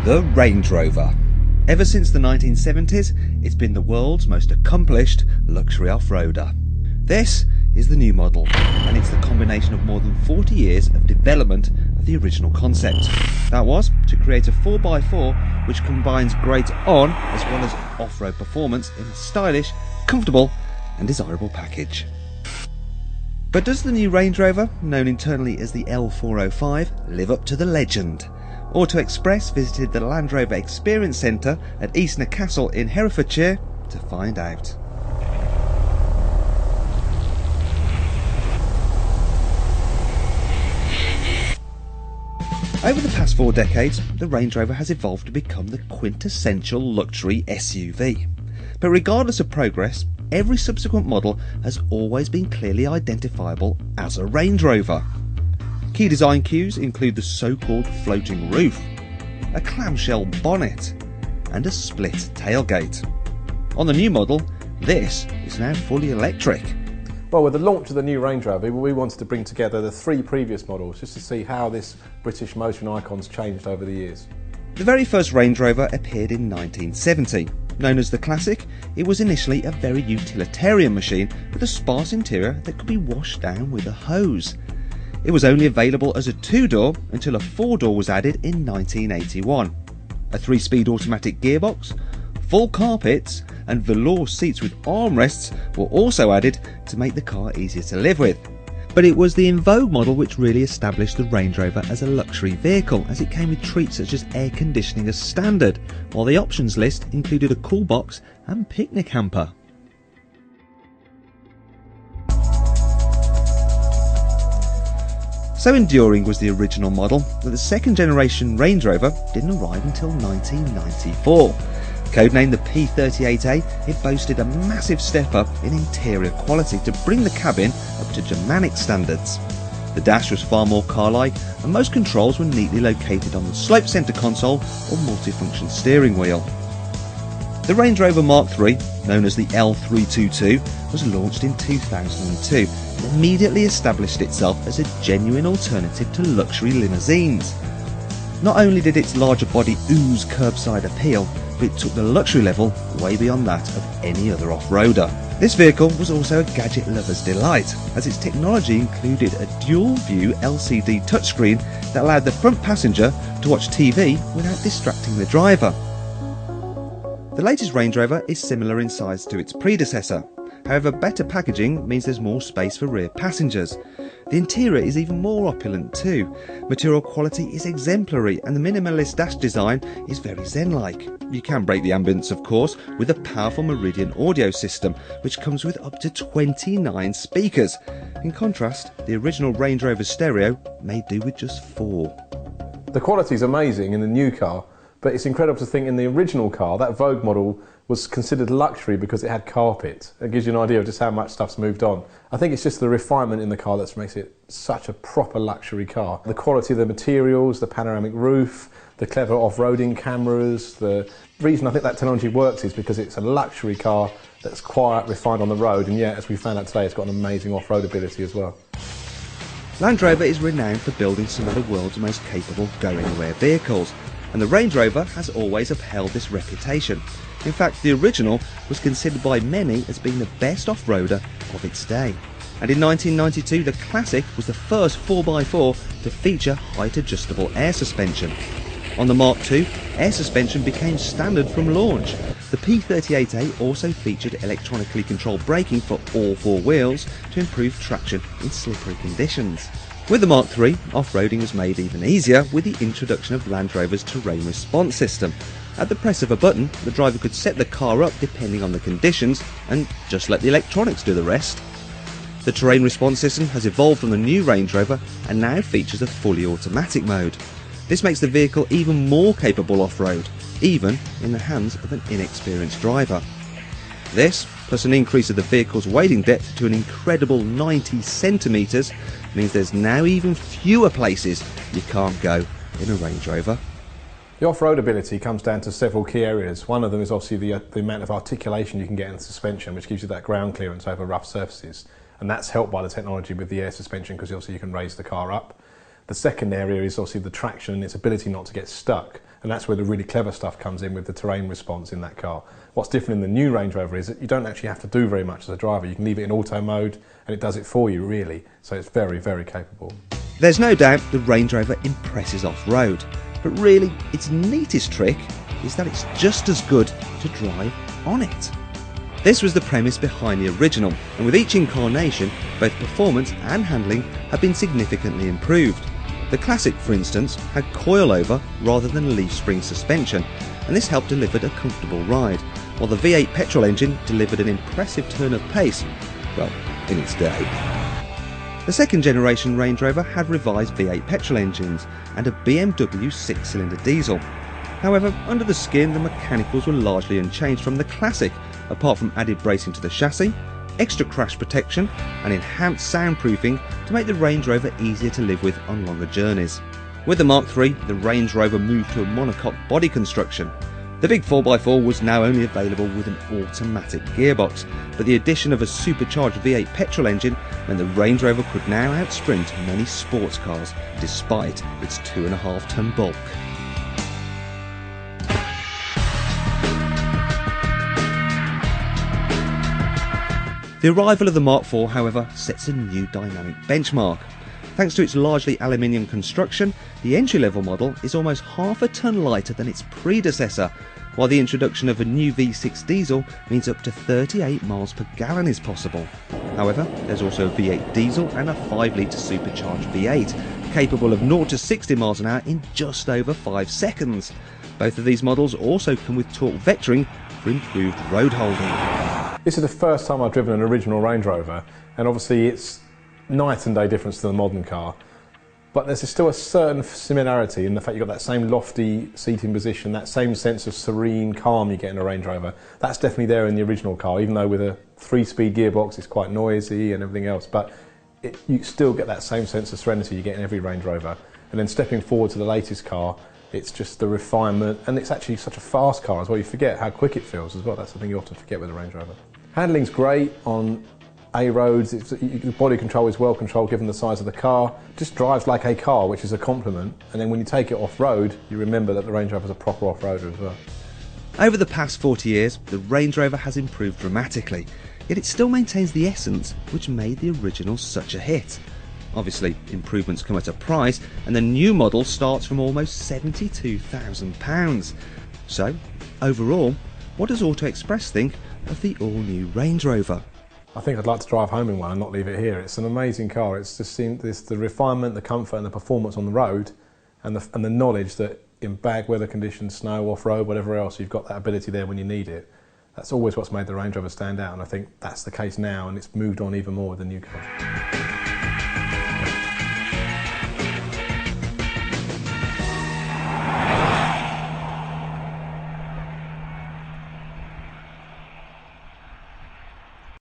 The Range Rover. Ever since the 1970s, it's been the world's most accomplished luxury off-roader. This is the new model, and it's the combination of more than 40 years of development of the original concept. That was to create a 4x4 which combines great on as well as off-road performance in a stylish, comfortable and desirable package. But does the new Range Rover, known internally as the L405, live up to the legend? Auto Express visited the Land Rover Experience Centre at Eastnor Castle in Herefordshire to find out. Over the past 4 decades, the Range Rover has evolved to become the quintessential luxury SUV. But regardless of progress, every subsequent model has always been clearly identifiable as a Range Rover. Key design cues include the so-called floating roof, a clamshell bonnet and a split tailgate. On the new model, this is now fully electric. Well, with the launch of the new Range Rover, we wanted to bring together the 3 previous models just to see how this British motoring icon's changed over the years. The very first Range Rover appeared in 1970. Known as the Classic, it was initially a very utilitarian machine with a sparse interior that could be washed down with a hose. It was only available as a 2-door until a 4-door was added in 1981. A 3-speed automatic gearbox, full carpets and velour seats with armrests were also added to make the car easier to live with. But it was the In Vogue model which really established the Range Rover as a luxury vehicle, as it came with treats such as air conditioning as standard, while the options list included a cool box and picnic hamper. So enduring was the original model that the second generation Range Rover didn't arrive until 1994. Codenamed the P38A, it boasted a massive step up in interior quality to bring the cabin up to Germanic standards. The dash was far more car-like, and most controls were neatly located on the slope centre console or multifunction steering wheel. The Range Rover Mark III, known as the L322, was launched in 2002 and immediately established itself as a genuine alternative to luxury limousines. Not only did its larger body ooze curbside appeal, but it took the luxury level way beyond that of any other off-roader. This vehicle was also a gadget lover's delight, as its technology included a dual-view LCD touchscreen that allowed the front passenger to watch TV without distracting the driver. The latest Range Rover is similar in size to its predecessor. However, better packaging means there's more space for rear passengers. The interior is even more opulent too. Material quality is exemplary and the minimalist dash design is very zen-like. You can break the ambience, of course, with a powerful Meridian audio system which comes with up to 29 speakers. In contrast, the original Range Rover stereo may do with just 4. The quality is amazing in the new car, but it's incredible to think in the original car, that Vogue model was considered luxury because it had carpet. It gives you an idea of just how much stuff's moved on. I think it's just the refinement in the car that makes it such a proper luxury car. The quality of the materials, the panoramic roof, the clever off-roading cameras. The reason I think that technology works is because it's a luxury car that's quiet, refined on the road, and yet, as we found out today, it's got an amazing off-road ability as well. Land Rover is renowned for building some of the world's most capable go-anywhere vehicles, and the Range Rover has always upheld this reputation. In fact, the original was considered by many as being the best off-roader of its day. And in 1992, the Classic was the first 4x4 to feature height-adjustable air suspension. On the Mark II, air suspension became standard from launch. The P38A also featured electronically controlled braking for all 4 wheels to improve traction in slippery conditions. With the Mark III, off-roading was made even easier with the introduction of Land Rover's terrain response system. At the press of a button, the driver could set the car up depending on the conditions and just let the electronics do the rest. The terrain response system has evolved from the new Range Rover and now features a fully automatic mode. This makes the vehicle even more capable off-road, even in the hands of an inexperienced driver. This, plus an increase of the vehicle's wading depth to an incredible 90 centimetres, means there's now even fewer places you can't go in a Range Rover. The off-road ability comes down to several key areas. One of them is obviously the amount of articulation you can get in the suspension, which gives you that ground clearance over rough surfaces. And that's helped by the technology with the air suspension, because obviously you can raise the car up. The second area is obviously the traction and its ability not to get stuck. And that's where the really clever stuff comes in with the terrain response in that car. What's different in the new Range Rover is that you don't actually have to do very much as a driver. You can leave it in auto mode and it does it for you, really. So it's very, very capable. There's no doubt the Range Rover impresses off-road, but really its neatest trick is that it's just as good to drive on it. This was the premise behind the original, and with each incarnation, both performance and handling have been significantly improved. The Classic, for instance, had coilover rather than leaf spring suspension, and this helped deliver a comfortable ride, while the V8 petrol engine delivered an impressive turn of pace, well, in its day. The second generation Range Rover had revised V8 petrol engines and a BMW 6-cylinder diesel. However, under the skin the mechanicals were largely unchanged from the Classic, apart from added bracing to the chassis, extra crash protection and enhanced soundproofing to make the Range Rover easier to live with on longer journeys. With the Mark III, the Range Rover moved to a monocoque body construction. The big 4x4 was now only available with an automatic gearbox, but the addition of a supercharged V8 petrol engine meant the Range Rover could now outsprint many sports cars despite its 2.5-ton bulk. The arrival of the Mark IV, however, sets a new dynamic benchmark. Thanks to its largely aluminium construction, the entry-level model is almost half a tonne lighter than its predecessor, while the introduction of a new V6 diesel means up to 38 miles per gallon is possible. However, there's also a V8 diesel and a 5-litre supercharged V8, capable of 0 to 60 miles an hour in just over 5 seconds. Both of these models also come with torque vectoring for improved road holding. This is the first time I've driven an original Range Rover, and obviously it's night and day difference to the modern car, but there's still a certain similarity in the fact you've got that same lofty seating position, that same sense of serene calm you get in a Range Rover. That's definitely there in the original car, even though with a 3-speed gearbox it's quite noisy and everything else, but you still get that same sense of serenity you get in every Range Rover. And then stepping forward to the latest car, it's just the refinement, and it's actually such a fast car as well. You forget how quick it feels as well. That's the thing you often forget with a Range Rover. Handling's great on A roads. The body control is well controlled given the size of the car. It just drives like a car, which is a compliment. And then when you take it off-road, you remember that the Range Rover is a proper off-roader as well. Over the past 40 years, the Range Rover has improved dramatically, yet it still maintains the essence which made the original such a hit. Obviously, improvements come at a price, and the new model starts from almost £72,000. So, overall, what does Auto Express think of the all-new Range Rover? I think I'd like to drive home in one and not leave it here. It's an amazing car. It's just the refinement, the comfort and the performance on the road, and the knowledge that in bad weather conditions, snow, off-road, whatever else, you've got that ability there when you need it. That's always what's made the Range Rover stand out, and I think that's the case now, and it's moved on even more with the new car.